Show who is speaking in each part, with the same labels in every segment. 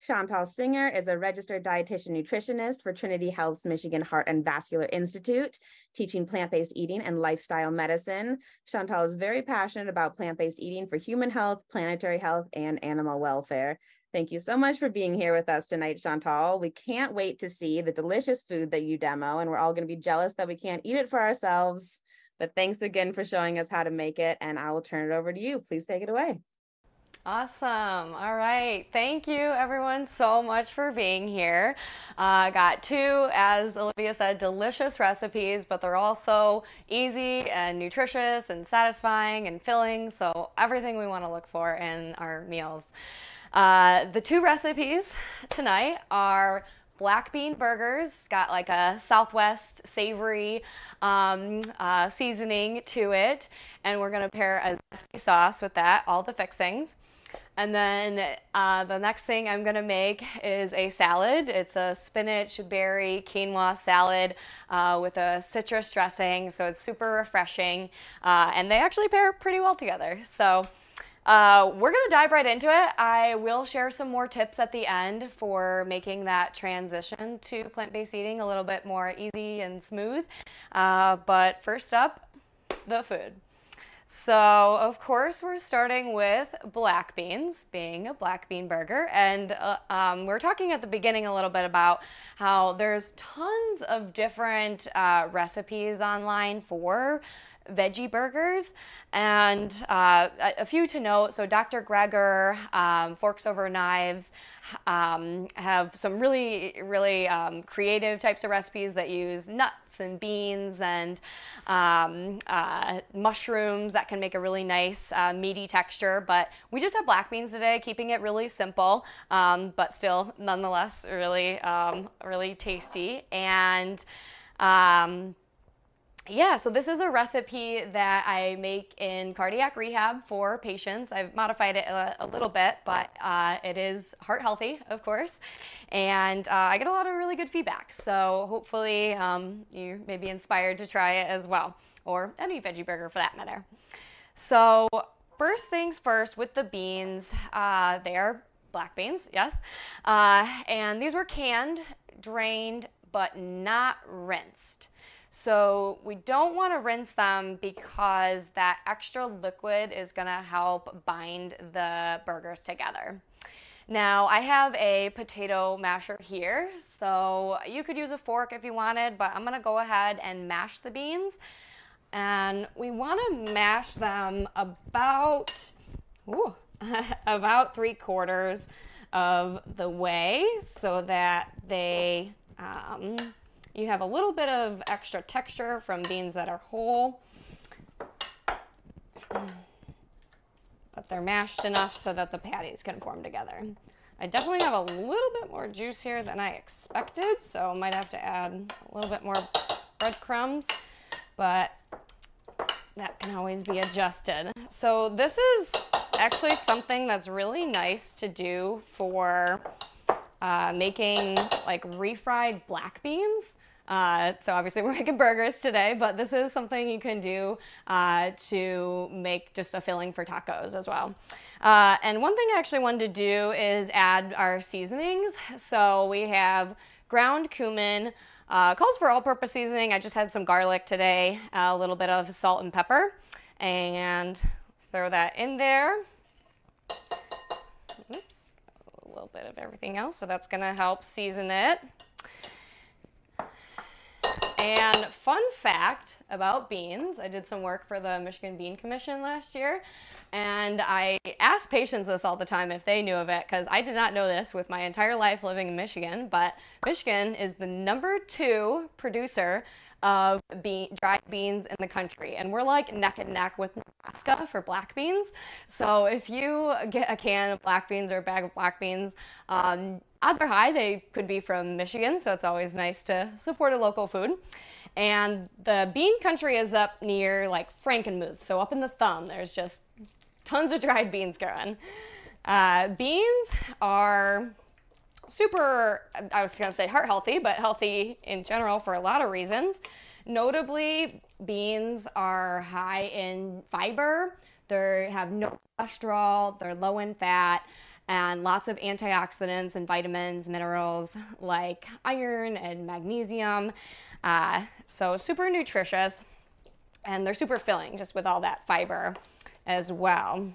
Speaker 1: Chantal Singer is a registered dietitian nutritionist for Trinity Health's Michigan Heart and Vascular Institute, teaching plant-based eating and lifestyle medicine. Chantal is very passionate about plant-based eating for human health, planetary health, and animal welfare. Thank you so much for being here with us tonight, Chantal. We can't wait to see the delicious food that you demo, and we're all going to be jealous that we can't eat it for ourselves. But thanks again for showing us how to make it, and I will turn it over to you. Please take it away.
Speaker 2: Awesome. All right. Thank you everyone so much for being here. Got two, as Olivia said, delicious recipes, but they're also easy and nutritious and satisfying and filling. So everything we want to look for in our meals. The two recipes tonight are black bean burgers. It's got like a Southwest savory seasoning to it. And we're going to pair a zesty sauce with that, all the fixings. And then the next thing I'm going to make is a salad. It's a spinach, berry, quinoa salad with a citrus dressing. So it's super refreshing. And they actually pair pretty well together. So we're going to dive right into it. I will share some more tips at the end for making that transition to plant-based eating a little bit more easy and smooth. But first up, the food. So, of course, we're starting with black beans, being a black bean burger. And we were talking at the beginning a little bit about how there's tons of different recipes online for veggie burgers, and a few to note. So Dr. Greger, Forks Over Knives, have some really creative types of recipes that use nuts and beans and mushrooms that can make a really nice meaty texture. But we just have black beans today, keeping it really simple, but still nonetheless really tasty. And yeah, so this is a recipe that I make in cardiac rehab for patients. I've modified it a little bit, but it is heart healthy, of course. And I get a lot of really good feedback. So hopefully you may be inspired to try it as well, or any veggie burger for that matter. So first things first with the beans, they are black beans, yes. And these were canned, drained, but not rinsed. So we don't want to rinse them because that extra liquid is going to help bind the burgers together. Now I have a potato masher here, so you could use a fork if you wanted, but I'm going to go ahead and mash the beans. And we want to mash them about, about 3/4 of the way so that they you have a little bit of extra texture from beans that are whole, but they're mashed enough so that the patties can form together. I definitely have a little bit more juice here than I expected, so I might have to add a little bit more breadcrumbs, but that can always be adjusted. So this is actually something that's really nice to do for making like refried black beans. So obviously we're making burgers today, but this is something you can do to make just a filling for tacos as well. And one thing I actually wanted to do is add our seasonings. So we have ground cumin, calls for all-purpose seasoning. I just had some garlic today, a little bit of salt and pepper, and throw that in there. Oops, a little bit of everything else, so that's gonna help season it. And fun fact about beans, I did some work for the Michigan Bean Commission last year, and I asked patients this all the time if they knew of it, because I did not know this with my entire life living in Michigan, but Michigan is the #2 producer of dried beans in the country, and we're like neck and neck with Nebraska for black beans. So if you get a can of black beans or a bag of black beans, odds are high they could be from Michigan, so it's always nice to support a local food. And the bean country is up near like Frankenmuth, so up in the thumb there's just tons of dried beans growing. Beans are super, I was going to say heart healthy, but healthy in general for a lot of reasons. Notably, beans are high in fiber, they have no cholesterol, they're low in fat, and lots of antioxidants and vitamins, minerals like iron and magnesium. So super nutritious, and they're super filling just with all that fiber as well.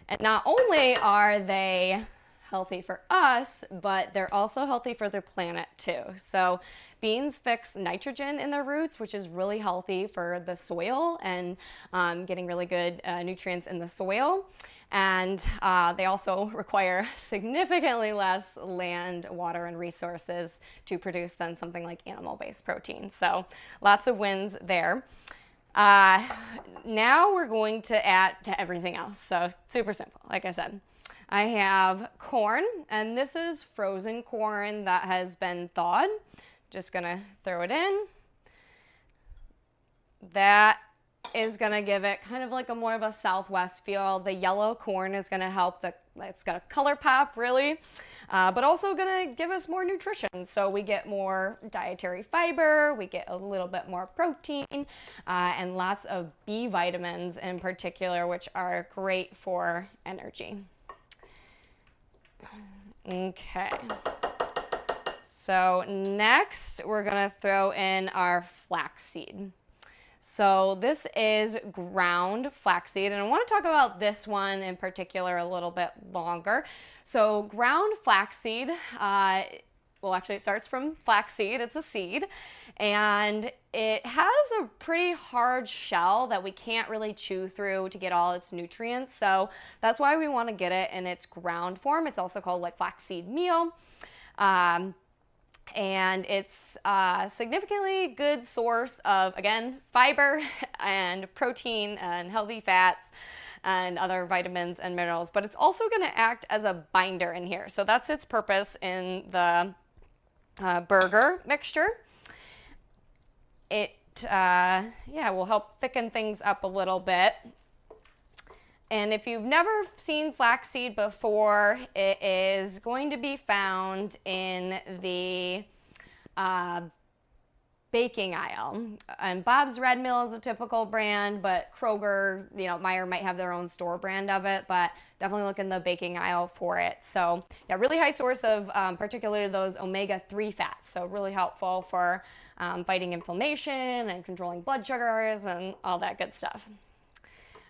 Speaker 2: And not only are they healthy for us, but they're also healthy for the planet too. So beans fix nitrogen in their roots, which is really healthy for the soil and getting really good nutrients in the soil. And they also require significantly less land, water, and resources to produce than something like animal-based protein. So lots of wins there. Now we're going to add to everything else. So super simple, like I said. I have corn, and this is frozen corn that has been thawed. Just gonna throw it in. That is gonna give it kind of like a more of a Southwest feel. The yellow corn is gonna help, it's got a color pop really, but also gonna give us more nutrition. So we get more dietary fiber, we get a little bit more protein, and lots of B vitamins in particular, which are great for energy. Okay, so next we're gonna throw in our flaxseed. So this is ground flaxseed, and I want to talk about this one in particular a little bit longer. So ground flaxseed, well actually it starts from flaxseed, it's a seed, and it has a pretty hard shell that we can't really chew through to get all its nutrients. So that's why we want to get it in its ground form. It's also called like flaxseed meal. And it's a significantly good source of, again, fiber and protein and healthy fats and other vitamins and minerals, but it's also going to act as a binder in here. So that's its purpose in the burger mixture. It will help thicken things up a little bit. And if you've never seen flaxseed before, it is going to be found in the baking aisle. And Bob's Red Mill is a typical brand, but Kroger, Meyer might have their own store brand of it, but definitely look in the baking aisle for it. So yeah, really high source of particularly those omega-3 fats. So really helpful for fighting inflammation and controlling blood sugars and all that good stuff.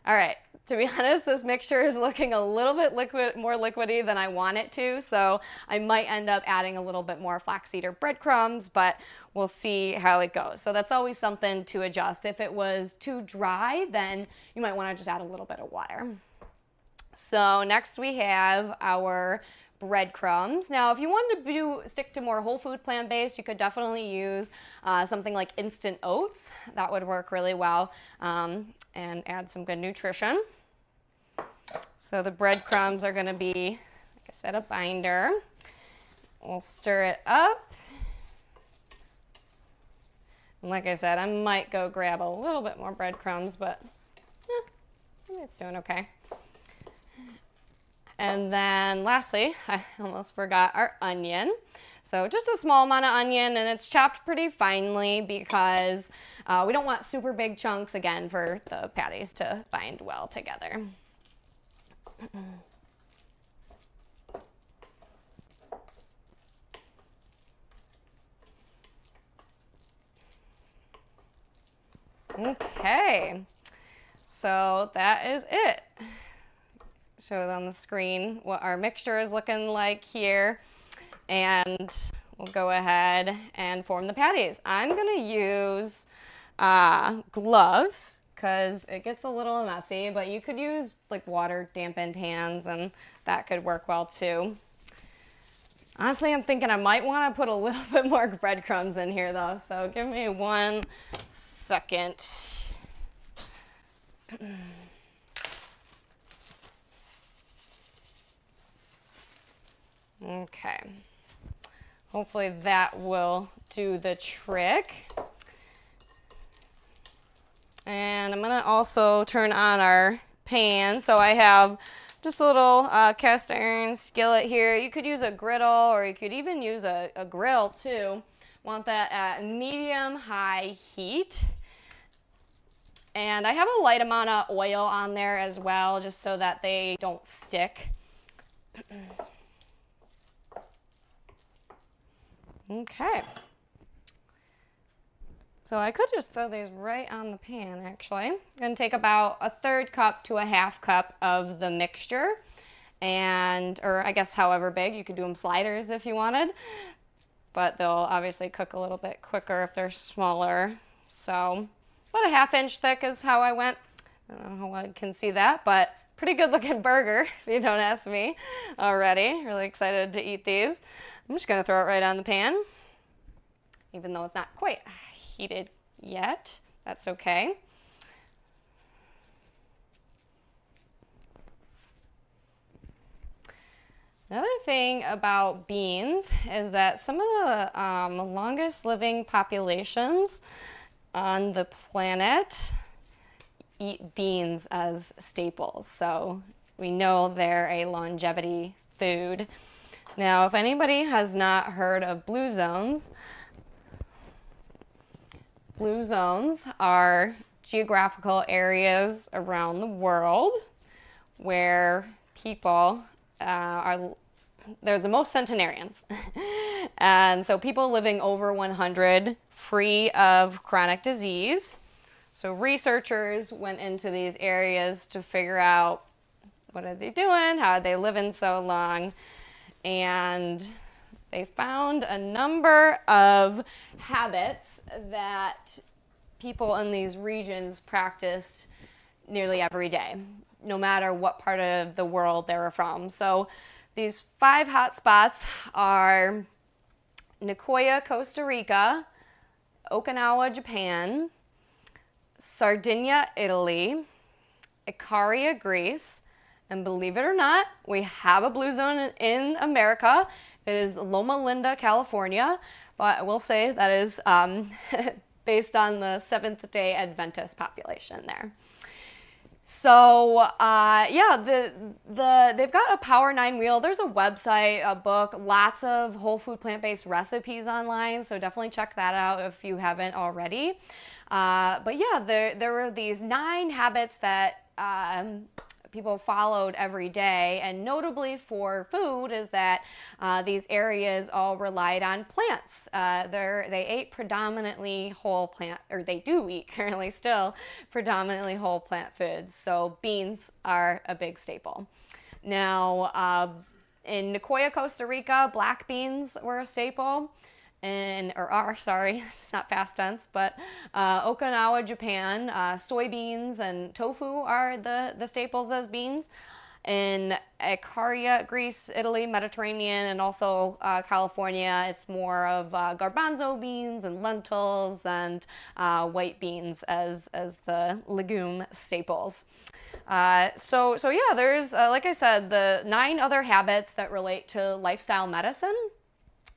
Speaker 2: All right, to be honest, this mixture is looking a little bit more liquidy than I want it to, so I might end up adding a little bit more flaxseed or breadcrumbs, but we'll see how it goes. So that's always something to adjust. If it was too dry, then you might want to just add a little bit of water. So next we have our breadcrumbs. Now, if you wanted to stick to more whole food plant-based, you could definitely use something like instant oats. That would work really well and add some good nutrition. So the breadcrumbs are going to be, like I said, a binder. We'll stir it up. And like I said, I might go grab a little bit more breadcrumbs, but it's doing okay. And then lastly, I almost forgot our onion. So just a small amount of onion, and it's chopped pretty finely because we don't want super big chunks, again, for the patties to bind well together. Okay, so that is it. Show on the screen what our mixture is looking like here, and we'll go ahead and form the patties. I'm gonna use gloves because it gets a little messy, but you could use like water dampened hands and that could work well too. Honestly, I'm thinking I might want to put a little bit more breadcrumbs in here though, so give me 1 second. Okay, hopefully that will do the trick. And I'm gonna also turn on our pan. So I have just a little cast iron skillet here. You could use a griddle or you could even use a grill too. Want that at medium-high heat. And I have a light amount of oil on there as well, just so that they don't stick. Okay. So I could just throw these right on the pan, actually. I'm going to take about a 1/3 cup to a 1/2 cup of the mixture. And, or I guess however big, you could do them sliders if you wanted. But they'll obviously cook a little bit quicker if they're smaller. So about a 1/2 inch thick is how I went. I don't know how I can see that, but pretty good looking burger, if you don't ask me already. Really excited to eat these. I'm just going to throw it right on the pan, even though it's not quite heated yet. That's okay. Another thing about beans is that some of the longest living populations on the planet eat beans as staples. So we know they're a longevity food. Now, if anybody has not heard of blue zones are geographical areas around the world where people they're the most centenarians. And so people living over 100 free of chronic disease. So researchers went into these areas to figure out what are they doing, how are they living so long, and they found a number of habits that people in these regions practiced nearly every day, no matter what part of the world they were from. So these 5 hot spots are Nicoya, Costa Rica, Okinawa, Japan, Sardinia, Italy, Icaria, Greece, and believe it or not, we have a blue zone in America. It is Loma Linda, California, but I will say that is based on the Seventh-day Adventist population there. So yeah, they've got a Power 9 wheel. There's a website, a book, lots of whole food plant-based recipes online. So definitely check that out if you haven't already. But yeah, there were these 9 habits that people followed every day, and notably for food is that these areas all relied on plants. They ate predominantly whole plant, or they do eat currently still predominantly whole plant foods. So beans are a big staple. Now, in Nicoya, Costa Rica, black beans were a staple. It's not past tense, but Okinawa, Japan, soybeans and tofu are the staples as beans. In Icaria, Greece, Italy, Mediterranean, and also California, it's more of garbanzo beans and lentils and white beans as the legume staples. So yeah, there's, like I said, the 9 other habits that relate to lifestyle medicine.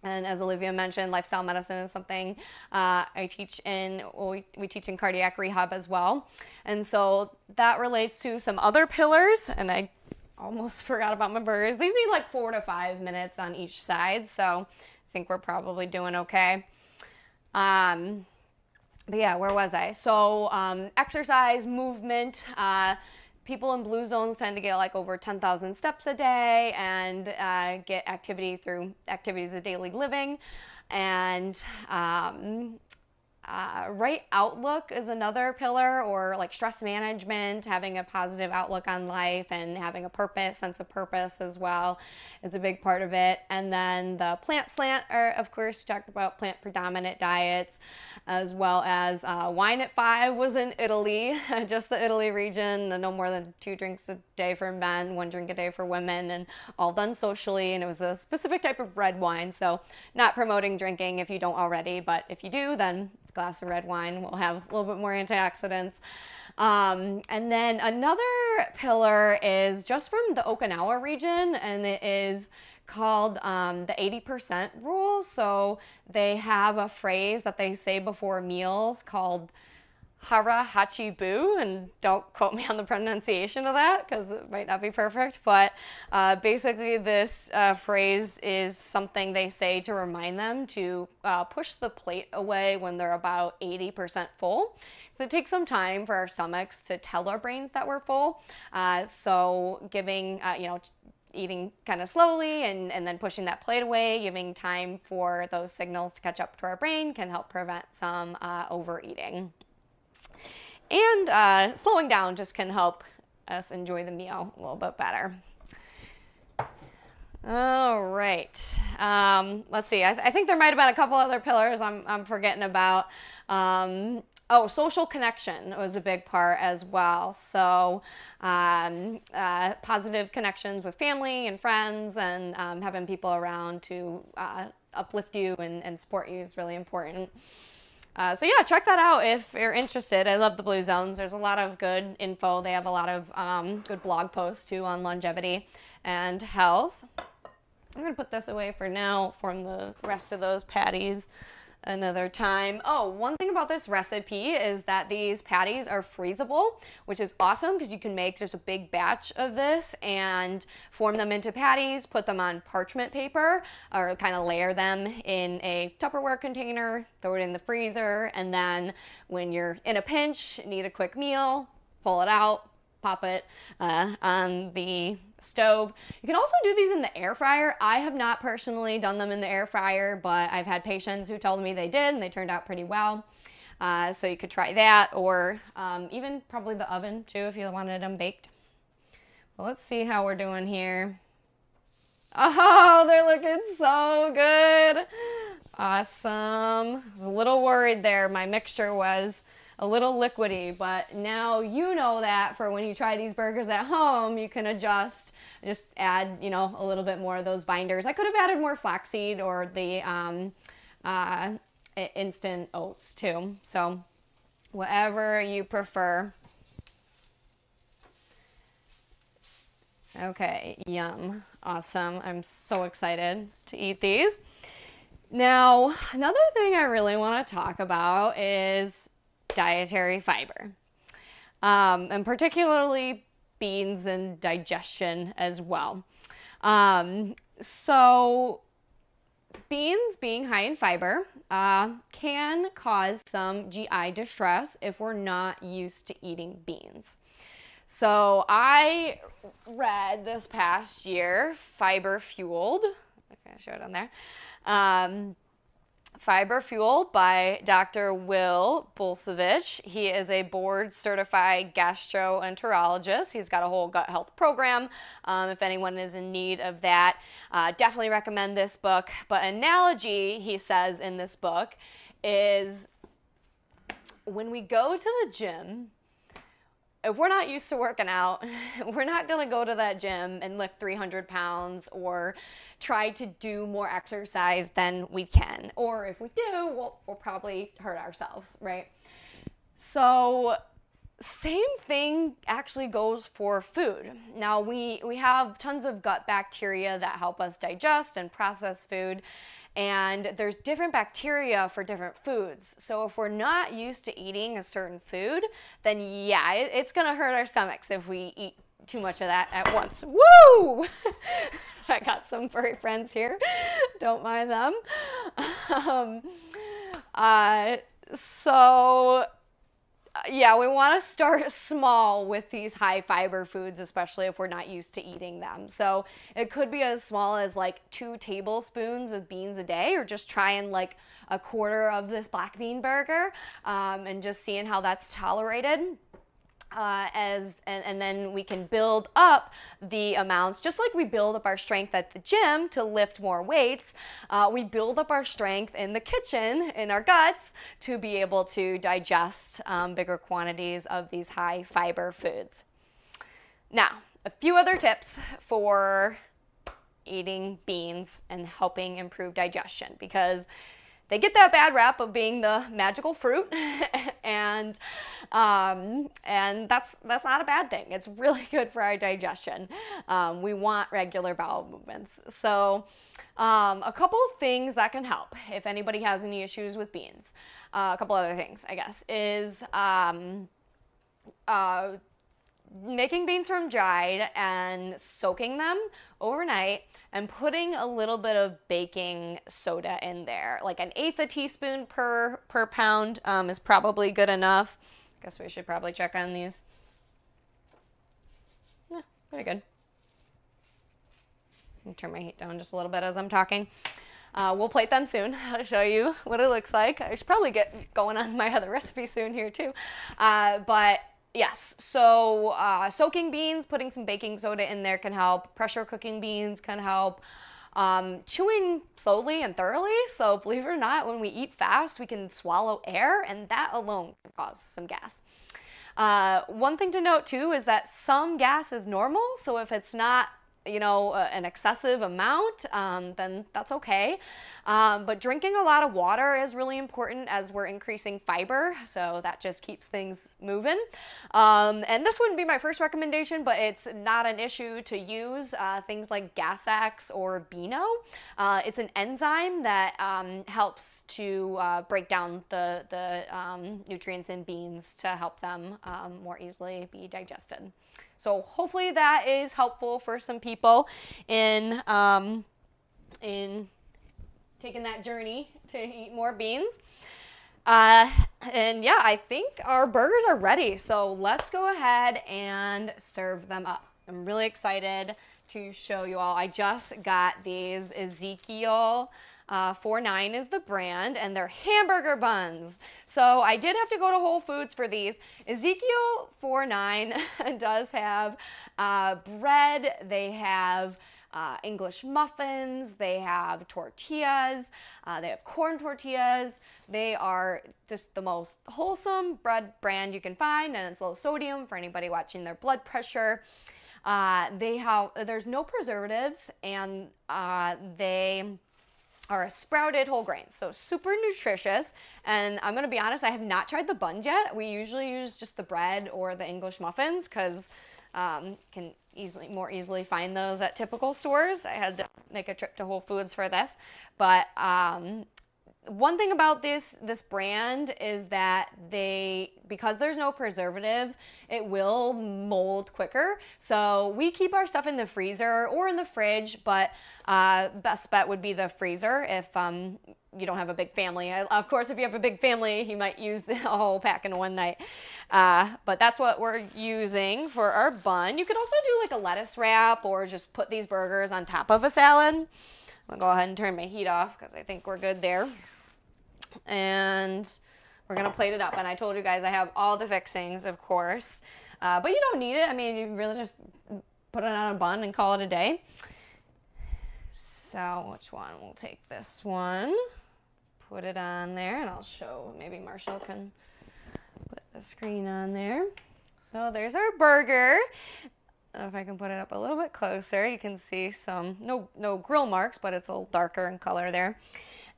Speaker 2: And as Olivia mentioned, lifestyle medicine is something we teach in cardiac rehab as well. And so that relates to some other pillars, and I almost forgot about my burgers. These need like 4 to 5 minutes on each side, so I think we're probably doing okay. But yeah, where was I? So exercise, movement, people in blue zones tend to get like over 10,000 steps a day and get activity through activities of daily living. And right outlook is another pillar, or like stress management, having a positive outlook on life and having a sense of purpose as well is a big part of it. And then the plant slant, or of course, we talked about plant predominant diets, as well as wine at 5 was in Italy, just the Italy region, no more than 2 drinks a day for men, 1 drink a day for women, and all done socially. And it was a specific type of red wine, so not promoting drinking if you don't already, but if you do, then a glass of red wine will have a little bit more antioxidants. And then another pillar is just from the Okinawa region, and it is called the 80% rule. So they have a phrase that they say before meals called hara hachi bu, and don't quote me on the pronunciation of that because it might not be perfect, but basically this phrase is something they say to remind them to push the plate away when they're about 80% full. So it takes some time for our stomachs to tell our brains that we're full. So giving, eating kind of slowly and then pushing that plate away, giving time for those signals to catch up to our brain can help prevent some overeating. And slowing down just can help us enjoy the meal a little bit better. All right. Let's see. I think there might have been a couple other pillars I'm forgetting about. Social connection was a big part as well. So positive connections with family and friends, and having people around to uplift you and support you is really important. So yeah, check that out if you're interested. I love the Blue Zones. There's a lot of good info. They have a lot of good blog posts too on longevity and health. I'm going to put this away for now from the rest of those patties another time. Oh, one thing about this recipe is that these patties are freezable, which is awesome because you can make just a big batch of this and form them into patties, put them on parchment paper, or kind of layer them in a Tupperware container, throw it in the freezer, and then when you're in a pinch, need a quick meal, pull it out, pop it on the stove. You can also do these in the air fryer. I have not personally done them in the air fryer, but I've had patients who told me they did and they turned out pretty well. So you could try that, or even probably the oven too if you wanted them baked. Well, let's see how we're doing here. Oh, they're looking so good. Awesome. I was a little worried there. My mixture was a little liquidy, but now you know that for when you try these burgers at home, you can adjust, just add, a little bit more of those binders. I could have added more flaxseed or the instant oats too. So whatever you prefer. Okay, yum. Awesome. I'm so excited to eat these. Now, another thing I really want to talk about is dietary fiber, and particularly beans and digestion as well. So beans being high in fiber can cause some GI distress if we're not used to eating beans. So I read this past year, Fiber Fueled, okay, I show it on there, Fiber Fueled by Dr. Will Bulcevich. He is a board-certified gastroenterologist. He's got a whole gut health program. If anyone is in need of that, definitely recommend this book. But analogy, he says in this book, is when we go to the gym, if we're not used to working out, we're not going to go to that gym and lift 300 pounds or try to do more exercise than we can. Or if we do, we'll probably hurt ourselves, right? So same thing actually goes for food. Now, we have tons of gut bacteria that help us digest and process food. And there's different bacteria for different foods. So if we're not used to eating a certain food, then yeah, it's gonna hurt our stomachs if we eat too much of that at once. Woo! I got some furry friends here. Don't mind them. Yeah, we want to start small with these high fiber foods, especially if we're not used to eating them. So it could be as small as like 2 tablespoons of beans a day, or just trying like a quarter of this black bean burger and just seeing how that's tolerated. And then we can build up the amounts, just like we build up our strength at the gym to lift more weights. We build up our strength in the kitchen, in our guts, to be able to digest bigger quantities of these high fiber foods. Now, a few other tips for eating beans and helping improve digestion, because they get that bad rap of being the magical fruit, and that's not a bad thing. It's really good for our digestion. We want regular bowel movements. So a couple of things that can help if anybody has any issues with beans. A couple other things, I guess, is making beans from dried and soaking them overnight and putting a little bit of baking soda in there. Like 1/8 a teaspoon per pound is probably good enough. Guess we should probably check on these. Yeah, pretty good. I'll turn my heat down just a little bit as I'm talking. We'll plate them soon. I'll show you what it looks like. I should probably get going on my other recipe soon here too. But yes, so soaking beans, putting some baking soda in there can help. Pressure cooking beans can help. Chewing slowly and thoroughly. So believe it or not, when we eat fast, we can swallow air, and that alone can cause some gas. One thing to note too is that some gas is normal. So if it's not, an excessive amount, then that's okay. But drinking a lot of water is really important as we're increasing fiber. So that just keeps things moving. And this wouldn't be my first recommendation, but it's not an issue to use things like Gas-X or Beano. It's an enzyme that helps to break down the nutrients in beans to help them more easily be digested. So hopefully that is helpful for some people in taking that journey to eat more beans. And yeah, I think our burgers are ready. So let's go ahead and serve them up. I'm really excited to show you all. I just got these Ezekiel 49 is the brand, and they're hamburger buns. So I did have to go to Whole Foods for these. Ezekiel 49 does have bread. They have English muffins. They have tortillas. They have corn tortillas. They are just the most wholesome bread brand you can find, and it's low sodium for anybody watching their blood pressure. There's no preservatives, and they are a sprouted whole grain, so super nutritious. And I'm gonna be honest, I have not tried the buns yet. We usually use just the bread or the English muffins because can more easily find those at typical stores. I had to make a trip to Whole Foods for this, but one thing about this brand is that because there's no preservatives, it will mold quicker. So we keep our stuff in the freezer or in the fridge, but best bet would be the freezer if you don't have a big family. Of course, if you have a big family, you might use the whole pack in one night. But that's what we're using for our bun. You could also do like a lettuce wrap or just put these burgers on top of a salad. I'll go ahead and turn my heat off because I think we're good there. And we're gonna plate it up. And I told you guys I have all the fixings, of course, but you don't need it. I mean, you really just put it on a bun and call it a day. So which one? We'll take this one, put it on there, and I'll show, maybe Marshall can put the screen on there. So there's our burger. I don't know if I can put it up a little bit closer. You can see some, no grill marks, but it's a little darker in color there.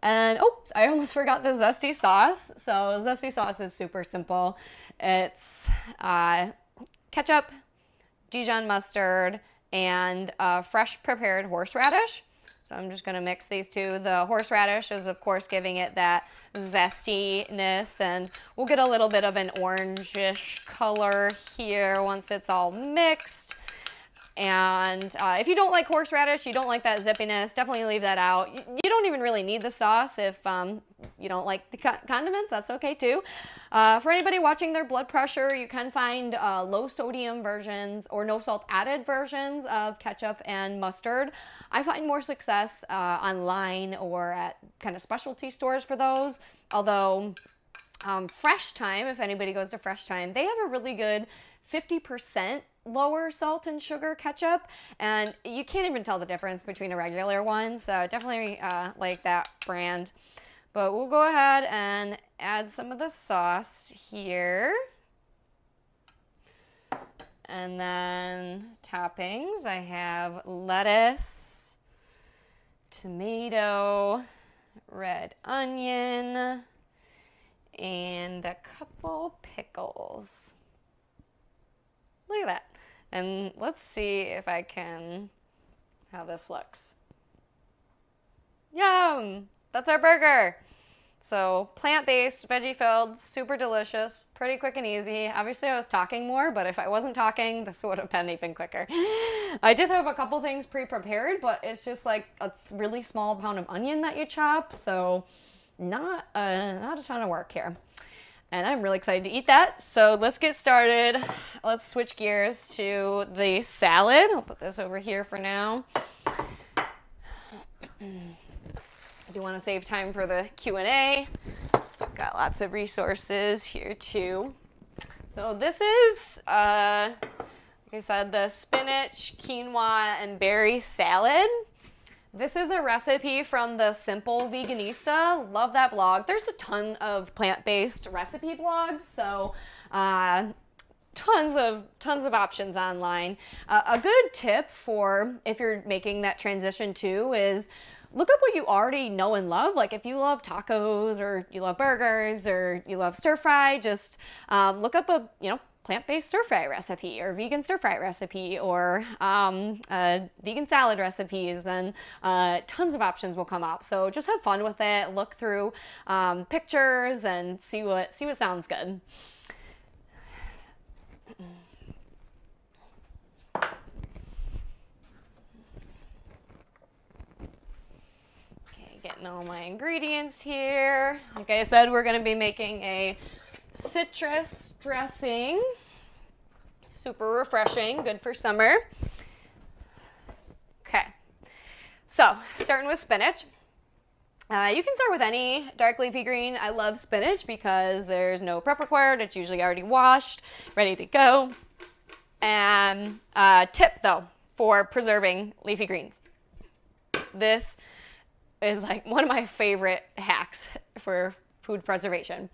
Speaker 2: And oops, I almost forgot the zesty sauce. So zesty sauce is super simple. It's ketchup, Dijon mustard, and fresh prepared horseradish. So I'm just gonna mix these two. The horseradish is of course giving it that zestiness, and we'll get a little bit of an orangish color here once it's all mixed. And if you don't like horseradish, you don't like that zippiness, definitely leave that out. You don't even really need the sauce if you don't like the condiments, that's okay too. For anybody watching their blood pressure, you can find low sodium versions or no salt added versions of ketchup and mustard. I find more success online or at kind of specialty stores for those, although Fresh Thyme, if anybody goes to Fresh Thyme, they have a really good 50% lower salt and sugar ketchup, and you can't even tell the difference between a regular one, so definitely like that brand. But we'll go ahead and add some of the sauce here. And then toppings, I have lettuce, tomato, red onion, and a couple pickles. Look at that. And let's see if I can, how this looks. Yum! That's our burger. So plant-based, veggie-filled, super delicious, pretty quick and easy. Obviously I was talking more, but if I wasn't talking, this would have been even quicker. I did have a couple things pre-prepared, but it's just like a really small pound of onion that you chop, so not a ton of work here. And I'm really excited to eat that. So let's get started. Let's switch gears to the salad. I'll put this over here for now. I do want to save time for the Q&A. Got lots of resources here too. So this is, like I said, the spinach, quinoa, and berry salad. This is a recipe from the Simple Veganista. Love that blog. There's a ton of plant-based recipe blogs, so tons of options online. A good tip for if you're making that transition too is look up what you already know and love. Like if you love tacos or you love burgers or you love stir fry, just look up a plant-based stir fry recipe or vegan stir fry recipe or vegan salad recipes, and tons of options will come up. So just have fun with it. Look through pictures and see what sounds good. Getting all my ingredients here. Like I said, we're going to be making a citrus dressing. Super refreshing, good for summer. Okay, so starting with spinach. You can start with any dark leafy green. I love spinach because there's no prep required. It's usually already washed, ready to go. And tip though for preserving leafy greens. This is like one of my favorite hacks for food preservation.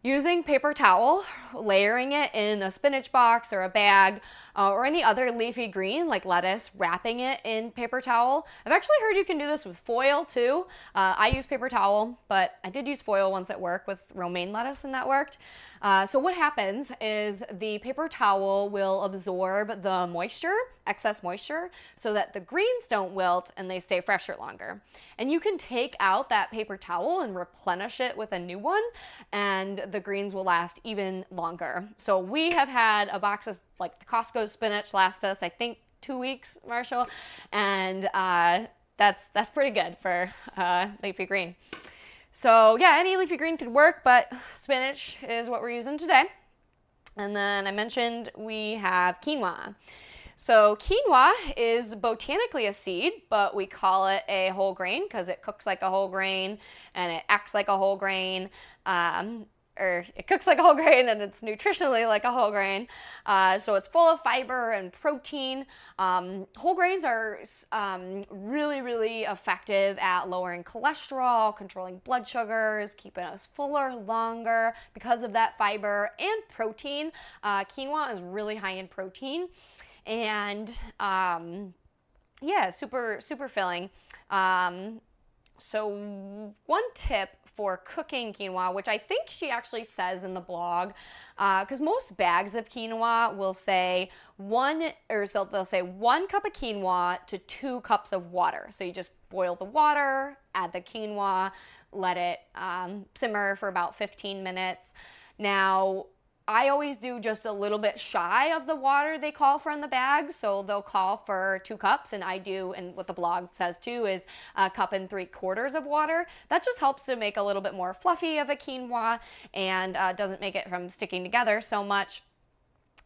Speaker 2: Using paper towel, layering it in a spinach box or a bag or any other leafy green like lettuce, wrapping it in paper towel. I've actually heard you can do this with foil too. I use paper towel, but I did use foil once at work with romaine lettuce and that worked. So what happens is the paper towel will absorb the moisture, excess moisture, so that the greens don't wilt and they stay fresher longer. And you can take out that paper towel and replenish it with a new one, and the greens will last even longer. So we have had a box of like the Costco spinach last us, I think, 2 weeks, Marshall, and that's pretty good for leafy green. So yeah, any leafy green could work, but spinach is what we're using today. And then I mentioned we have quinoa. So quinoa is botanically a seed, but we call it a whole grain because it cooks like a whole grain and it acts like a whole grain. Or it cooks like a whole grain and it's nutritionally like a whole grain. So it's full of fiber and protein. Whole grains are really, really effective at lowering cholesterol, controlling blood sugars, keeping us fuller longer because of that fiber and protein. Quinoa is really high in protein and yeah, super filling. So one tip for cooking quinoa, which I think she actually says in the blog, because most bags of quinoa will say they'll say 1 cup of quinoa to 2 cups of water. So you just boil the water, add the quinoa, let it simmer for about 15 minutes. Now, I always do just a little bit shy of the water they call for in the bag. So they'll call for 2 cups and I do, and what the blog says too, is 1 3/4 cups of water. That just helps to make a little bit more fluffy of a quinoa and doesn't make it from sticking together so much.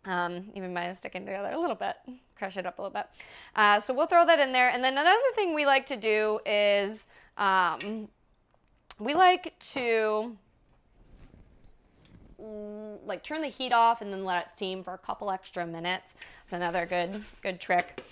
Speaker 2: Even mine is sticking together a little bit. Crush it up a little bit. So we'll throw that in there. And then another thing we like to do is we like to like turn the heat off and then let it steam for a couple extra minutes. It's another good trick.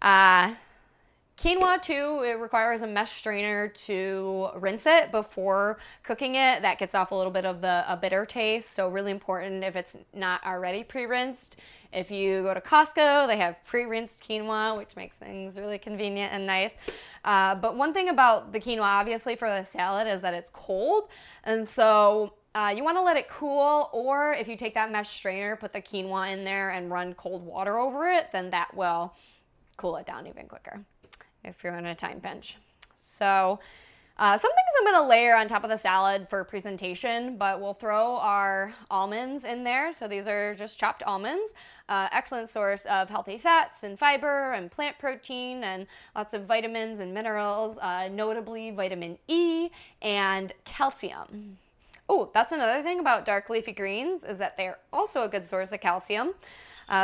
Speaker 2: Quinoa too, it requires a mesh strainer to rinse it before cooking it. That gets off a little bit of a bitter taste, so really important if it's not already pre-rinsed. If you go to Costco, they have pre-rinsed quinoa, which makes things really convenient and nice. But one thing about the quinoa, obviously for the salad, is that it's cold, and so you want to let it cool, or if you take that mesh strainer, put the quinoa in there and run cold water over it, then that will cool it down even quicker if you're in a time pinch. So some things I'm going to layer on top of the salad for presentation, but we'll throw our almonds in there. So these are just chopped almonds. Excellent source of healthy fats and fiber and plant protein and lots of vitamins and minerals, notably vitamin E and calcium. Oh, that's another thing about dark leafy greens is that they're also a good source of calcium.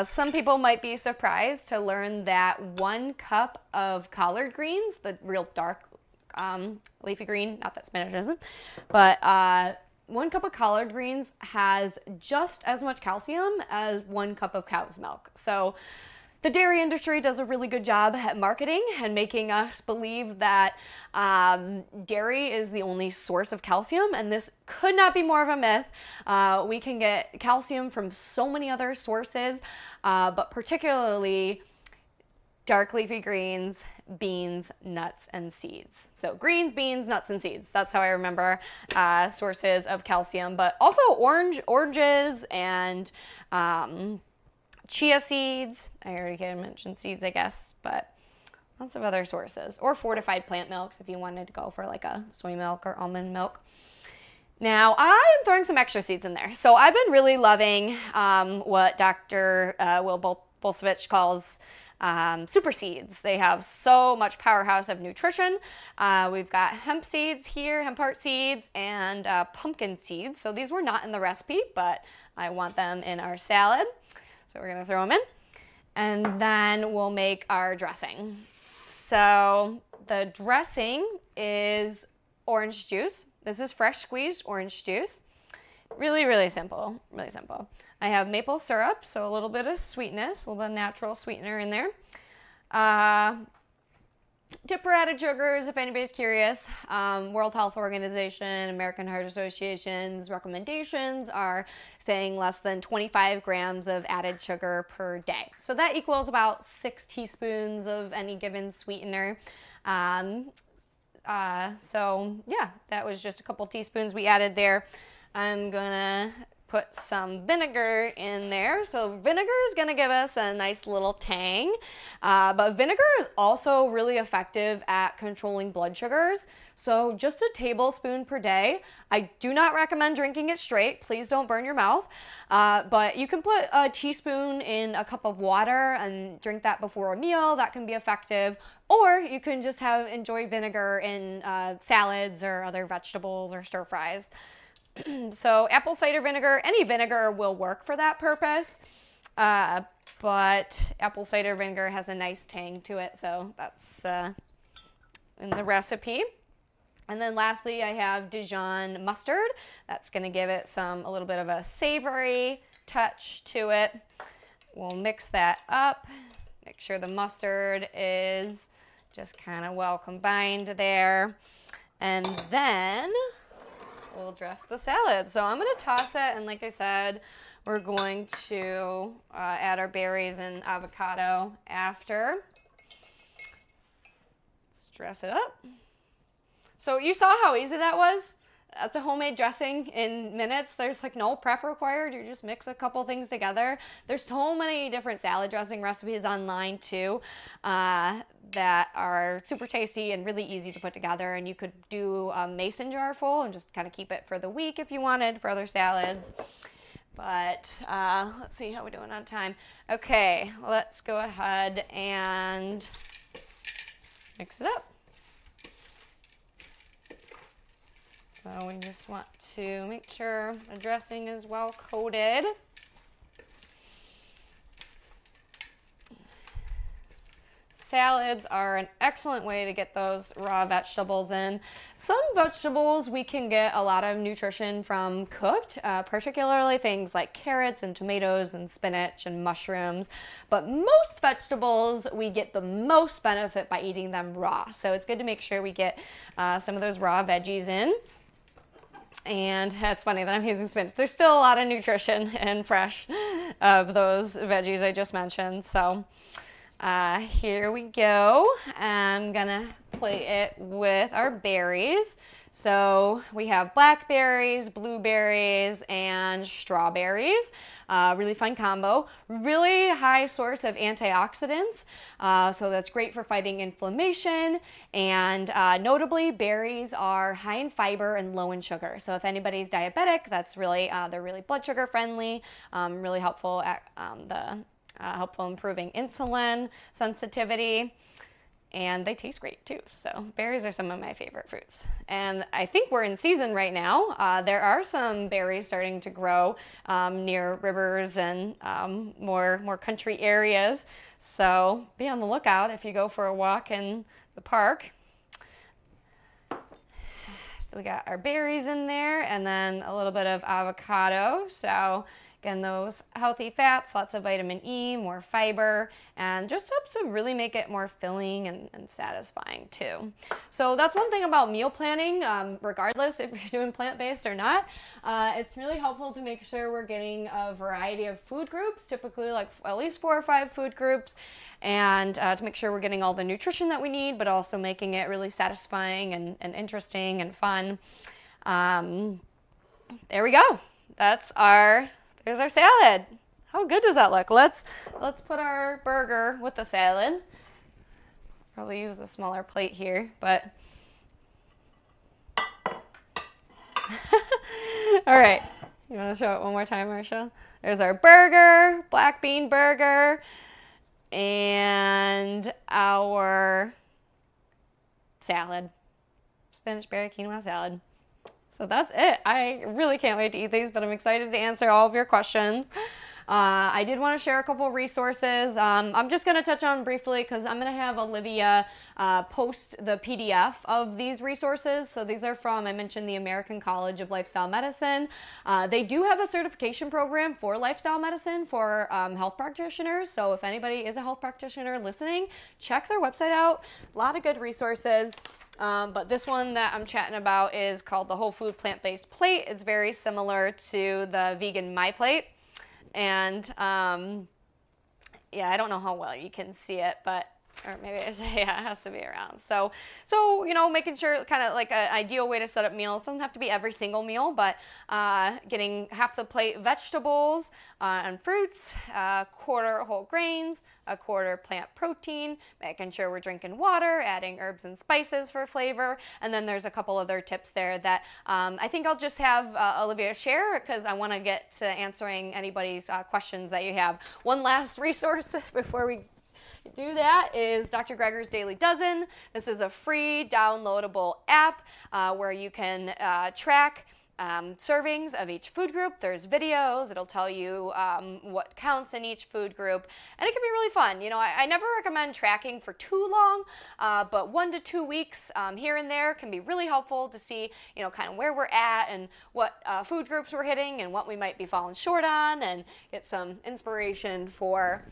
Speaker 2: Some people might be surprised to learn that 1 cup of collard greens, the real dark leafy green, not that spinach isn't, but 1 cup of collard greens has just as much calcium as 1 cup of cow's milk. So the dairy industry does a really good job at marketing and making us believe that dairy is the only source of calcium, and this could not be more of a myth. We can get calcium from so many other sources, but particularly dark leafy greens, beans, nuts, and seeds. So greens, beans, nuts, and seeds. That's how I remember sources of calcium, but also oranges and chia seeds. I already mentioned seeds, I guess, but lots of other sources. Or fortified plant milks if you wanted to go for like a soy milk or almond milk. Now, I am throwing some extra seeds in there. So I've been really loving what Dr. Will Bolsevich calls super seeds. They have so much powerhouse of nutrition. We've got hemp seeds here, hemp heart seeds, and pumpkin seeds. So these were not in the recipe, but I want them in our salad. So we're gonna throw them in, and then we'll make our dressing. So the dressing is orange juice. This is fresh squeezed orange juice. Really, really simple, really simple. I have maple syrup, so a little bit of sweetness, a little bit of natural sweetener in there. Dipper added sugars, if anybody's curious. World Health Organization, American Heart Association's recommendations are saying less than 25 grams of added sugar per day. So that equals about 6 teaspoons of any given sweetener. So yeah, that was just a couple teaspoons we added there. I'm gonna put some vinegar in there. So vinegar is gonna give us a nice little tang, but vinegar is also really effective at controlling blood sugars. So just a tablespoon per day. I do not recommend drinking it straight. Please don't burn your mouth. But you can put a teaspoon in a cup of water and drink that before a meal. That can be effective. Or you can just enjoy vinegar in salads or other vegetables or stir fries. So apple cider vinegar, any vinegar will work for that purpose, but apple cider vinegar has a nice tang to it, so that's in the recipe. And then lastly, I have Dijon mustard. That's going to give it a little bit of a savory touch to it. We'll mix that up, make sure the mustard is just kind of well combined there, and then we'll dress the salad. So I'm going to toss it, and like I said, we're going to add our berries and avocado after. Let's dress it up. So you saw how easy that was? That's a homemade dressing in minutes. There's like no prep required. You just mix a couple things together. There's so many different salad dressing recipes online too that are super tasty and really easy to put together. And you could do a mason jar full and just kind of keep it for the week if you wanted for other salads. But let's see how we're doing on time. Okay, let's go ahead and mix it up. So we just want to make sure the dressing is well coated. Salads are an excellent way to get those raw vegetables in. Some vegetables we can get a lot of nutrition from cooked, particularly things like carrots and tomatoes and spinach and mushrooms. But most vegetables we get the most benefit by eating them raw. So it's good to make sure we get some of those raw veggies in. And it's funny that I'm using spinach. There's still a lot of nutrition and fresh of those veggies I just mentioned. So here we go. I'm gonna plate it with our berries. So we have blackberries, blueberries, and strawberries. Really fun combo. Really high source of antioxidants. So that's great for fighting inflammation. And notably, berries are high in fiber and low in sugar. So if anybody's diabetic, that's really, they're really blood sugar friendly, really helpful at helpful improving insulin sensitivity. and they taste great too. So berries are some of my favorite fruits. And I think we're in season right now. There are some berries starting to grow near rivers and more country areas. So be on the lookout if you go for a walk in the park. We got our berries in there and then a little bit of avocado. So again, those healthy fats, lots of vitamin E, more fiber, and just helps to really make it more filling and satisfying too. So that's one thing about meal planning, regardless if you're doing plant-based or not. It's really helpful to make sure we're getting a variety of food groups, typically like at least 4 or 5 food groups, and to make sure we're getting all the nutrition that we need, but also making it really satisfying and interesting and fun. There we go. There's our salad. How good does that look? Let's put our burger with the salad. Probably use a smaller plate here, but all right. You want to show it one more time, Marsha? There's our burger, black bean burger, and our salad. Spinach berry quinoa salad. So that's it. I really can't wait to eat these, but I'm excited to answer all of your questions. I did want to share a couple of resources. I'm just going to touch on briefly because I'm going to have Olivia post the PDF of these resources. So these are from, I mentioned, the American College of Lifestyle Medicine. They do have a certification program for lifestyle medicine for health practitioners. So if anybody is a health practitioner listening, check their website out. A lot of good resources. But this one that I'm chatting about is called the Whole Food Plant-Based Plate. It's very similar to the Vegan My Plate. And yeah, I don't know how well you can see it, but or maybe it's, yeah, it has to be around. So you know, making sure kind of like an ideal way to set up meals. Doesn't have to be every single meal, but getting half the plate vegetables and fruits, a quarter whole grains, a quarter plant protein, making sure we're drinking water, adding herbs and spices for flavor. And then there's a couple other tips there that I think I'll just have Olivia share because I want to get to answering anybody's questions that you have. One last resource before we do that is Dr. Greger's Daily Dozen. This is a free downloadable app where you can track servings of each food group. There's videos. It'll tell you what counts in each food group, and it can be really fun. You know, I never recommend tracking for too long, but 1 to 2 weeks here and there can be really helpful to see, you know, kind of where we're at and what food groups we're hitting and what we might be falling short on, and get some inspiration for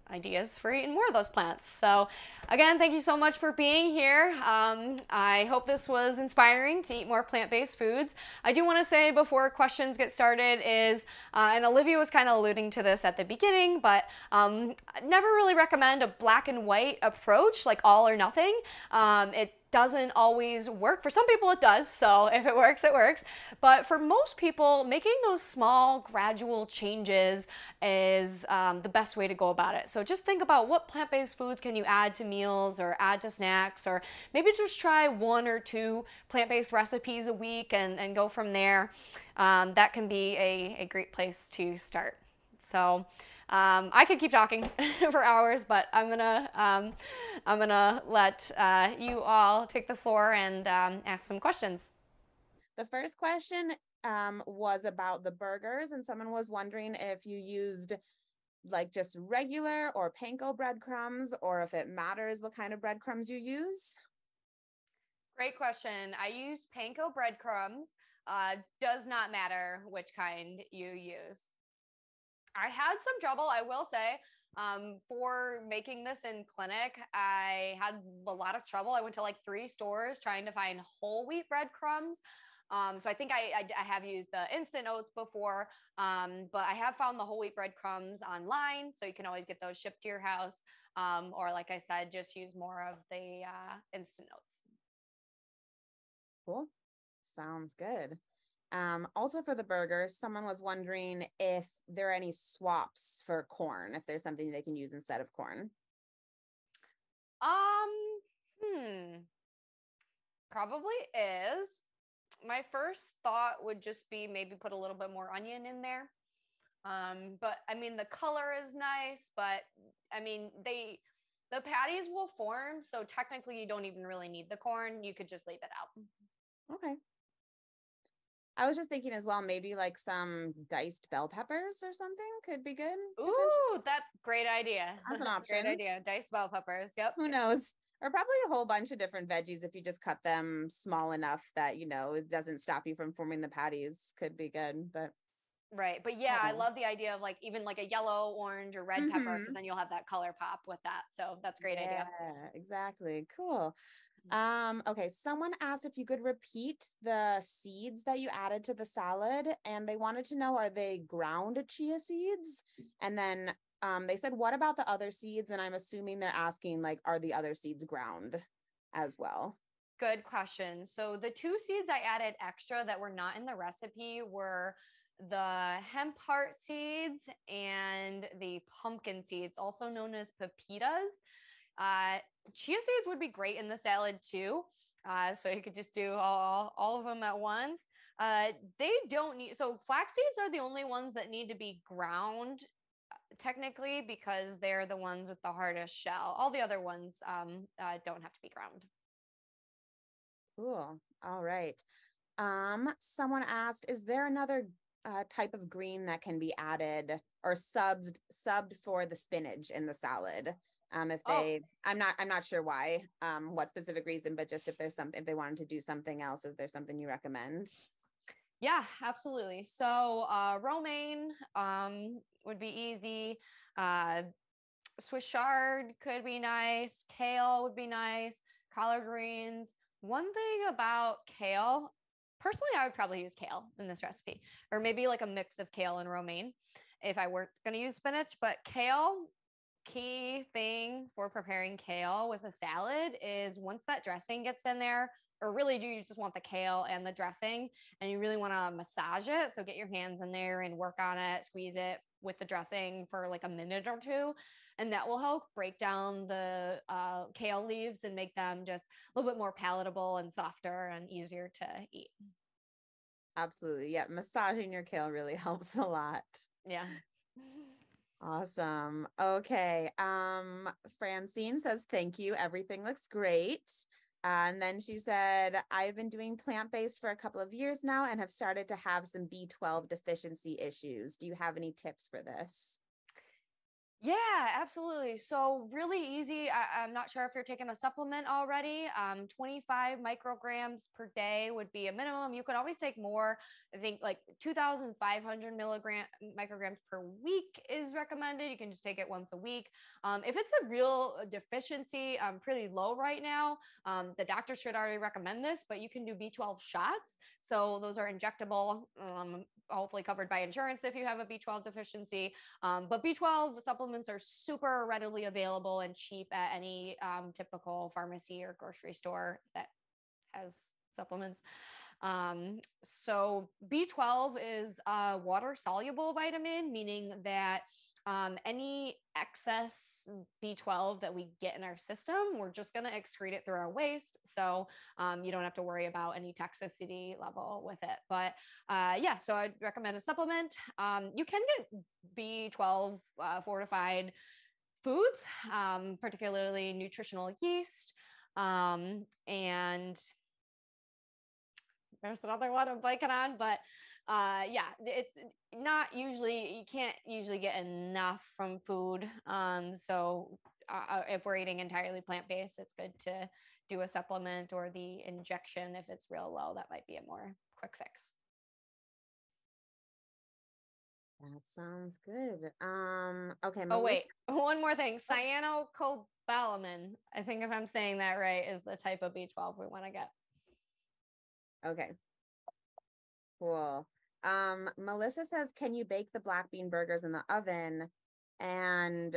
Speaker 2: ideas for eating more of those plants. So again, thank you so much for being here. I hope this was inspiring to eat more plant-based foods. I do want to say before questions get started is, and Olivia was kind of alluding to this at the beginning, but never really recommend a black and white approach, like all or nothing. It doesn't always work. For some people it does, so if it works, it works. But for most people, making those small, gradual changes is the best way to go about it. So just think about what plant-based foods can you add to meals or add to snacks, or maybe just try 1 or 2 plant-based recipes a week and go from there. That can be a great place to start. So I could keep talking for hours, but I'm gonna let you all take the floor and ask some questions.
Speaker 1: The first question was about the burgers, and someone was wondering if you used like just regular or panko breadcrumbs, or if it matters what kind of breadcrumbs you use.
Speaker 2: Great question. I use panko breadcrumbs. Does not matter which kind you use. I had some trouble, I will say, for making this in clinic. I had a lot of trouble. I went to like 3 stores trying to find whole wheat breadcrumbs. So I think I have used the instant oats before, but I have found the whole wheat breadcrumbs online, so you can always get those shipped to your house. Or like I said, just use more of the instant oats.
Speaker 1: Cool. Sounds good. Also for the burgers, someone was wondering if there are any swaps for corn, if there's something they can use instead of corn.
Speaker 2: Probably is. My first thought would just be maybe put a little bit more onion in there. But I mean, the color is nice, but I mean, The patties will form. So technically you don't even really need the corn. You could just leave it out.
Speaker 1: Okay. I was just thinking as well, maybe like some diced bell peppers or something could be good.
Speaker 2: Ooh, that's great idea.
Speaker 1: As an
Speaker 2: Great
Speaker 1: option.
Speaker 2: idea. Diced bell peppers. Yep.
Speaker 1: Who knows? Or probably a whole bunch of different veggies if you just cut them small enough that, it doesn't stop you from forming the patties could be good. But
Speaker 2: right. But yeah, I love the idea of like even like a yellow, orange, or red pepper, because then you'll have that color pop with that. So that's a great idea.
Speaker 1: Yeah, exactly. Cool. Okay, someone asked if you could repeat the seeds that you added to the salad, and they wanted to know, are they ground chia seeds? And then they said, what about the other seeds? And I'm assuming they're asking, like, are the other seeds ground as well?
Speaker 2: Good question. So the two seeds I added extra that were not in the recipe were the hemp heart seeds and the pumpkin seeds, also known as pepitas. Chia seeds would be great in the salad too. So you could just do all of them at once. They don't need, so flax seeds are the only ones that need to be ground technically, because they're the ones with the hardest shell. All the other ones don't have to be ground.
Speaker 1: Cool. All right. Someone asked, is there another type of green that can be added or subbed for the spinach in the salad? If they, I'm not sure why, what specific reason, but just if there's something, if they wanted to do something else, is there something you recommend?
Speaker 2: Yeah, absolutely. So romaine would be easy. Swiss chard could be nice. Kale would be nice. Collard greens. One thing about kale, personally, I would probably use kale in this recipe, or maybe like a mix of kale and romaine if I weren't going to use spinach. But kale, key thing for preparing kale with a salad is once that dressing gets in there, or really do you just want the kale and the dressing, and you really want to massage it. So get your hands in there and work on it, squeeze it with the dressing for like a minute or two. And that will help break down the kale leaves and make them just a little bit more palatable and softer and easier to eat.
Speaker 1: Absolutely. Yeah. Massaging your kale really helps a lot.
Speaker 2: Yeah.
Speaker 1: Awesome. Okay. Francine says, thank you. Everything looks great. And then she said, I've been doing plant-based for a couple of years now and have started to have some B12 deficiency issues. Do you have any tips for this?
Speaker 2: Yeah, absolutely. So really easy. I'm not sure if you're taking a supplement already. 25 micrograms per day would be a minimum. You could always take more. I think like 2,500 micrograms per week is recommended. You can just take it once a week. If it's a real deficiency, pretty low right now, the doctor should already recommend this, but you can do B12 shots. So those are injectable, hopefully covered by insurance if you have a B12 deficiency. But B12 supplements are super readily available and cheap at any typical pharmacy or grocery store that has supplements. So B12 is a water soluble vitamin, meaning that any excess B12 that we get in our system, we're just going to excrete it through our waste. So you don't have to worry about any toxicity level with it. But yeah, so I'd recommend a supplement. You can get B12 fortified foods, particularly nutritional yeast. And there's another one I'm blanking on, but yeah, it's not usually, you can't usually get enough from food. So if we're eating entirely plant-based, it's good to do a supplement or the injection. If it's real low, that might be a more quick fix.
Speaker 1: That sounds good. Okay,
Speaker 2: Oh,
Speaker 1: Melissa.
Speaker 2: wait, one more thing. Cyanocobalamin, I think if I'm saying that right, is the type of B12 we want to get.
Speaker 1: Okay. Cool. Melissa says, can you bake the black bean burgers in the oven? And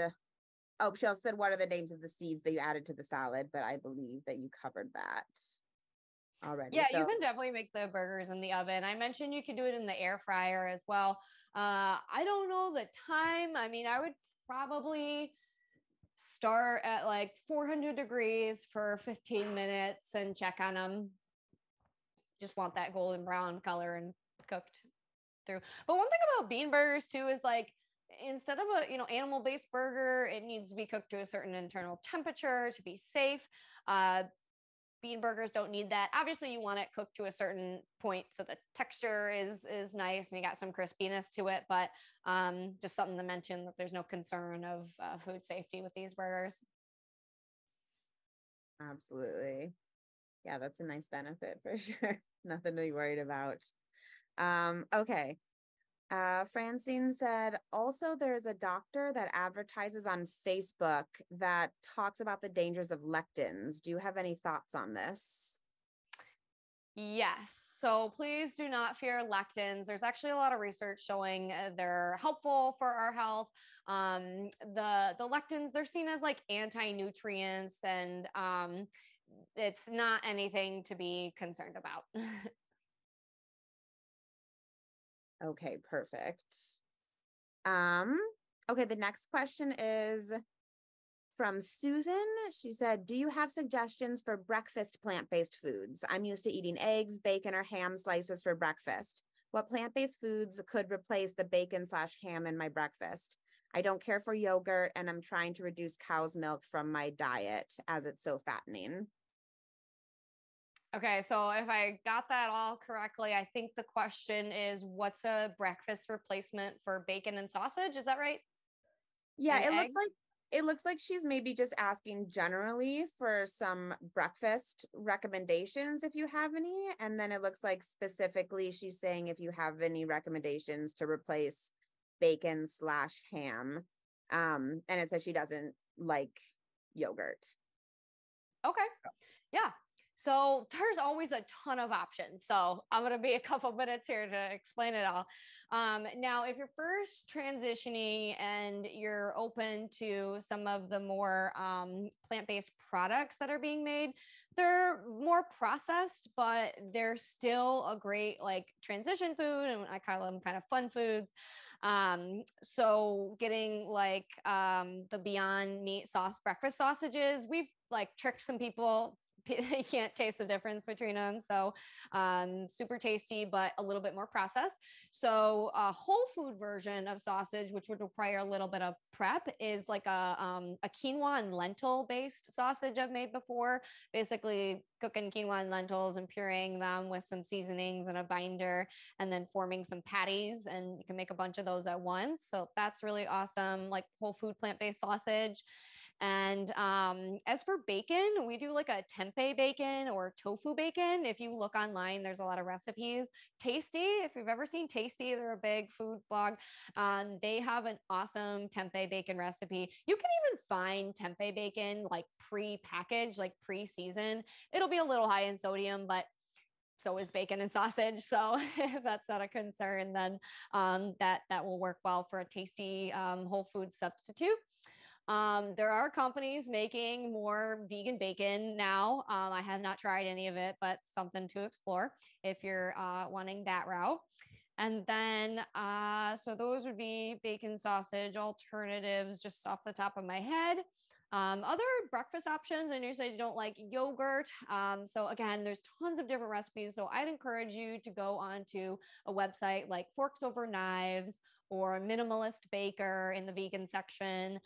Speaker 1: oh, she also said, what are the names of the seeds that you added to the salad? But I believe that you covered that already.
Speaker 2: Yeah,
Speaker 1: So
Speaker 2: you can definitely make the burgers in the oven. I mentioned you could do it in the air fryer as well. I don't know the time. I mean, I would probably start at like 400 degrees for 15 minutes and check on them. Just want that golden brown color and cooked through. But one thing about bean burgers too is like instead of a, animal-based burger, it needs to be cooked to a certain internal temperature to be safe. Bean burgers don't need that. Obviously, you want it cooked to a certain point so the texture is nice and you got some crispiness to it. But just something to mention that there's no concern of food safety with these burgers.
Speaker 1: Absolutely. Yeah, that's a nice benefit for sure. Nothing to be worried about. Okay. Francine said, also there's a doctor that advertises on Facebook that talks about the dangers of lectins. Do you have any thoughts on this?
Speaker 2: Yes. So please do not fear lectins. There's actually a lot of research showing they're helpful for our health. The lectins, they're seen as like anti-nutrients, and it's not anything to be concerned about.
Speaker 1: Okay, perfect. Okay, the next question is from Susan. She said, do you have suggestions for breakfast plant-based foods? I'm used to eating eggs, bacon, or ham slices for breakfast. What plant-based foods could replace the bacon/ham in my breakfast? I don't care for yogurt, and I'm trying to reduce cow's milk from my diet as it's so fattening.
Speaker 2: Okay, so if I got that all correctly, I think the question is, what's a breakfast replacement for bacon and sausage? Is that right?
Speaker 1: Yeah,
Speaker 2: And egg?
Speaker 1: it looks like she's maybe just asking generally for some breakfast recommendations if you have any. And then it looks like specifically she's saying if you have any recommendations to replace bacon/ham. And it says she doesn't like yogurt.
Speaker 2: Okay. Yeah. So there's always a ton of options. So I'm going to be a couple minutes here to explain it all. Now, if you're first transitioning and you're open to some of the more plant-based products that are being made, they're more processed, but they're still a great like transition food. And I call them kind of fun foods. So getting like the Beyond Meat sauce breakfast sausages, we've like tricked some people. They can't taste the difference between them. So super tasty, but a little bit more processed. So a whole food version of sausage, which would require a little bit of prep, is like a quinoa and lentil based sausage I've made before. Basically cooking quinoa and lentils and pureeing them with some seasonings and a binder, and then forming some patties, and you can make a bunch of those at once. So that's really awesome, like whole food plant-based sausage. And as for bacon, we do like a tempeh bacon or tofu bacon. If you look online, there's a lot of recipes. Tasty, if you've ever seen Tasty, they're a big food blog. They have an awesome tempeh bacon recipe. You can even find tempeh bacon like pre-packaged, like pre-seasoned. It'll be a little high in sodium, but so is bacon and sausage. So if that's not a concern, then that will work well for a tasty whole food substitute. There are companies making more vegan bacon now. I have not tried any of it, but something to explore if you're wanting that route. And then, so those would be bacon sausage alternatives just off the top of my head. Other breakfast options, and you said you don't like yogurt. So again, there's tons of different recipes. So I'd encourage you to go onto a website like Forks Over Knives or Minimalist Baker in the vegan section,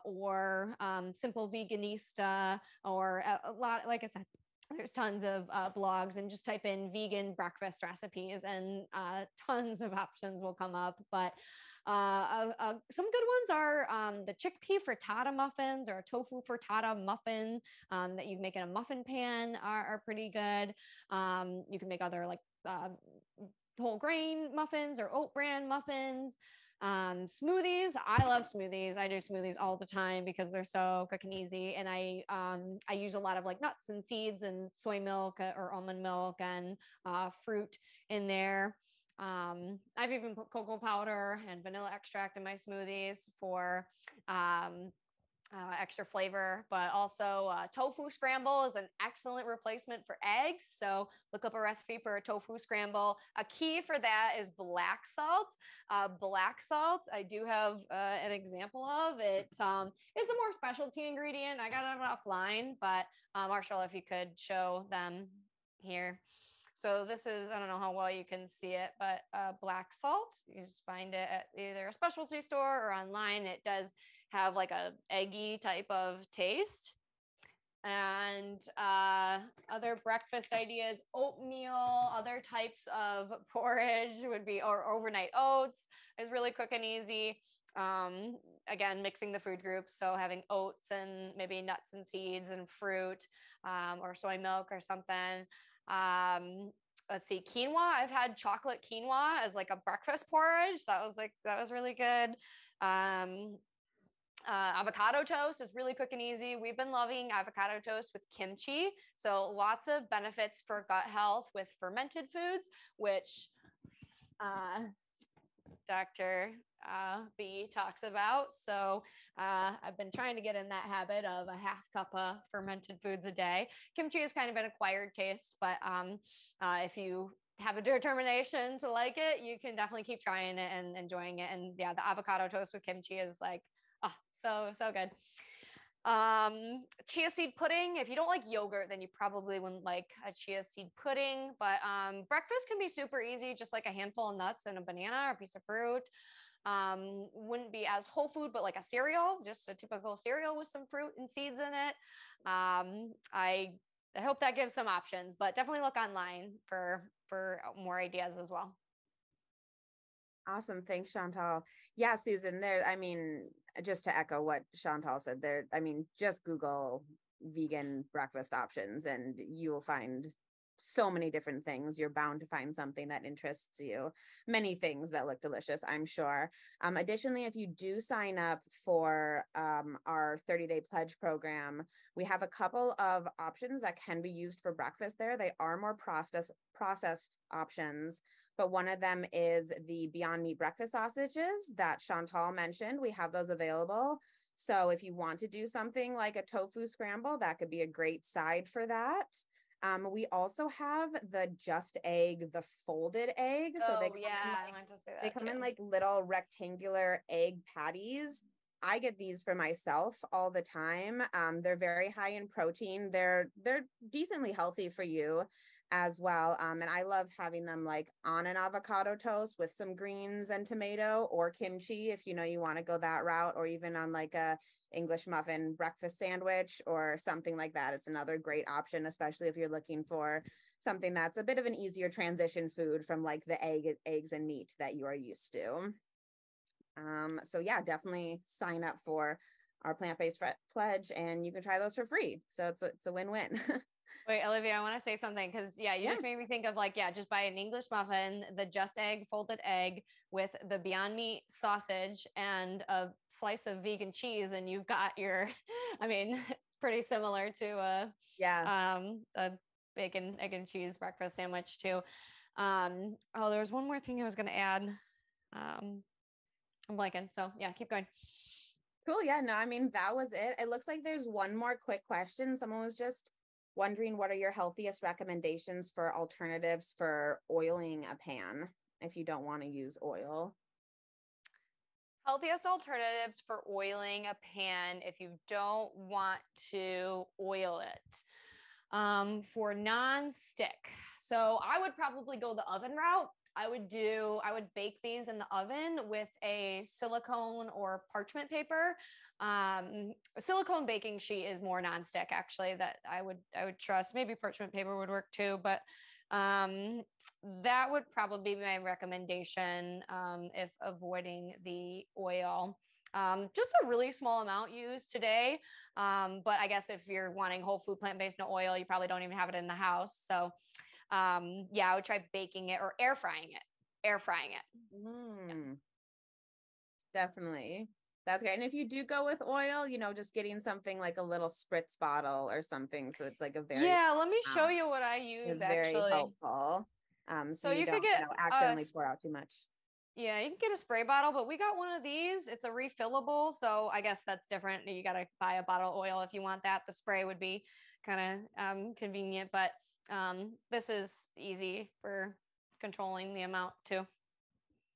Speaker 2: or Simple Veganista, or a lot, like I said, there's tons of blogs, and just type in vegan breakfast recipes and tons of options will come up. But some good ones are the chickpea frittata muffins or a tofu frittata muffin that you can make in a muffin pan are pretty good. You can make other like whole grain muffins or oat bran muffins. Smoothies. I love smoothies. I do smoothies all the time because they're so quick and easy. And I use a lot of like nuts and seeds and soy milk or almond milk and fruit in there. I've even put cocoa powder and vanilla extract in my smoothies for extra flavor, but also tofu scramble is an excellent replacement for eggs. So look up a recipe for a tofu scramble. A key for that is black salt. Black salt, I do have an example of it. It's a more specialty ingredient. I got it offline, but Marshall, if you could show them here. So this is, I don't know how well you can see it, but black salt. You just find it at either a specialty store or online. It does have like a eggy type of taste. And other breakfast ideas, oatmeal, other types of porridge would be, or overnight oats is really quick and easy. Again, mixing the food groups. So having oats and maybe nuts and seeds and fruit, or soy milk or something. Let's see, quinoa. I've had chocolate quinoa as like a breakfast porridge. That was really good. Avocado toast is really quick and easy. We've been loving avocado toast with kimchi. So lots of benefits for gut health with fermented foods, which Dr. B talks about. So I've been trying to get in that habit of a half cup of fermented foods a day. Kimchi is kind of an acquired taste, but if you have a determination to like it, you can definitely keep trying it and enjoying it. And yeah, the avocado toast with kimchi is like, oh, so good. Chia seed pudding. If you don't like yogurt, then you probably wouldn't like a chia seed pudding, but breakfast can be super easy, just like a handful of nuts and a banana or a piece of fruit. Wouldn't be as whole food, but like a cereal, just a typical cereal with some fruit and seeds in it. I hope that gives some options, but definitely look online for more ideas as well.
Speaker 1: Awesome. Thanks, Chantal. Yeah, Susan, there, I mean, just to echo what Chantal said there, I mean, just Google vegan breakfast options and you will find so many different things. You're bound to find something that interests you. Many things that look delicious, I'm sure. Additionally, if you do sign up for our 30-day pledge program, we have a couple of options that can be used for breakfast there. They are more processed options, but one of them is the Beyond Meat breakfast sausages that Chantal mentioned. We have those available. So if you want to do something like a tofu scramble, that could be a great side for that. We also have the Just Egg, the folded egg. So
Speaker 2: I want to say that
Speaker 1: they come
Speaker 2: too.
Speaker 1: in like little rectangular egg patties. I get these for myself all the time. They're very high in protein. They're decently healthy for you as well. And I love having them like on an avocado toast with some greens and tomato or kimchi if you know you want to go that route, or even on like a English muffin breakfast sandwich or something like that. It's another great option, especially if you're looking for something that's a bit of an easier transition food from like the eggs and meat that you are used to. So yeah, definitely sign up for our plant-based pledge and you can try those for free. So it's a win-win.
Speaker 2: Wait, Olivia, I want to say something because you just made me think of like, just buy an English muffin, the Just Egg folded egg with the Beyond Meat sausage and a slice of vegan cheese, and you've got your, I mean, pretty similar to a bacon, egg and cheese breakfast sandwich too. There was one more thing I was going to add. I'm blanking. So yeah, keep going.
Speaker 1: Cool. Yeah, no, I mean, that was it. It looks like there's one more quick question. Someone was just wondering, what are your healthiest recommendations for alternatives for oiling a pan if you don't want to use oil?
Speaker 2: Healthiest alternatives for oiling a pan if you don't want to oil it. For non-stick. So I would probably go the oven route. I would bake these in the oven with a silicone or parchment paper. A silicone baking sheet is more nonstick actually that I would trust. Maybe parchment paper would work too, but that would probably be my recommendation if avoiding the oil. Just a really small amount used today. But I guess if you're wanting whole food, plant-based, no oil, you probably don't even have it in the house. So I would try baking it or air frying it.
Speaker 1: Yeah. Definitely. That's great. And if you do go with oil, just getting something like a little spritz bottle or something. So it's like a very
Speaker 2: let me show you what I use
Speaker 1: is very helpful. So you don't,
Speaker 2: could get
Speaker 1: accidentally pour out too much.
Speaker 2: Yeah, you can get a spray bottle, but we got one of these. It's a refillable. So I guess that's different. You got to buy a bottle of oil if you want that. The spray would be kind of convenient, but this is easy for controlling the amount too.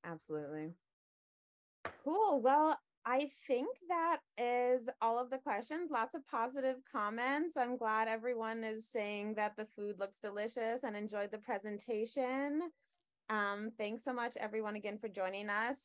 Speaker 1: Absolutely. Cool. Well, I think that is all of the questions. Lots of positive comments. I'm glad everyone is saying that the food looks delicious and enjoyed the presentation. Thanks so much, everyone, again for joining us.